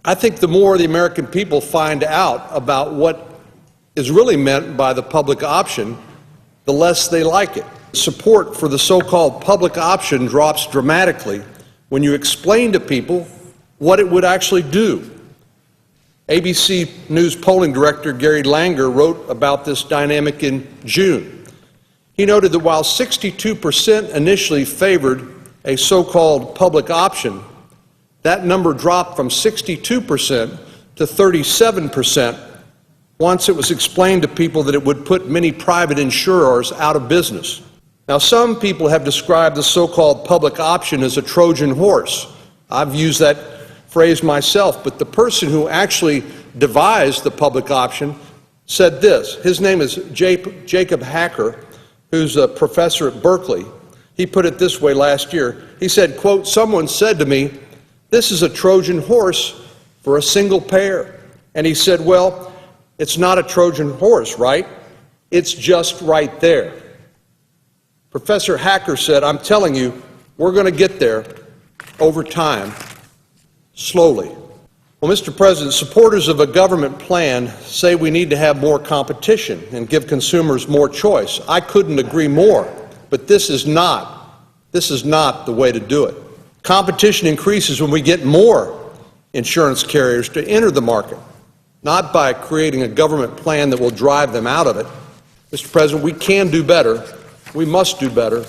I think the more the American people find out about what is really meant by the public option, the less they like it. Support for the so-called public option drops dramatically when you explain to people what it would actually do. ABC News polling director Gary Langer wrote about this dynamic in June. He noted that while 62% initially favored a so-called public option, that number dropped from 62% to 37% once it was explained to people that it would put many private insurers out of business. Now, some people have described the so-called public option as a Trojan horse. I've used that phrase myself, but the person who actually devised the public option said this. His name is Jacob Hacker, who's a professor at Berkeley. He put it this way last year. He said, quote, "Someone said to me, this is a Trojan horse for a single payer." And he said, well, it's not a Trojan horse, right? It's just right there. Professor Hacker said, I'm telling you, we're going to get there over time, slowly. Well, Mr. President, supporters of a government plan say we need to have more competition and give consumers more choice. I couldn't agree more, but this is not the way to do it. Competition increases when we get more insurance carriers to enter the market, not by creating a government plan that will drive them out of it. Mr. President, we can do better. We must do better.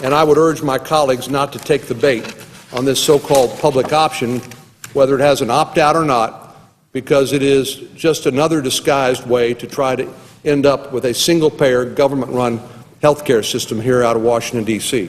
And I would urge my colleagues not to take the bait on this so-called public option, whether it has an opt-out or not, because it is just another disguised way to try to end up with a single-payer, government-run health care system here out of Washington, D.C.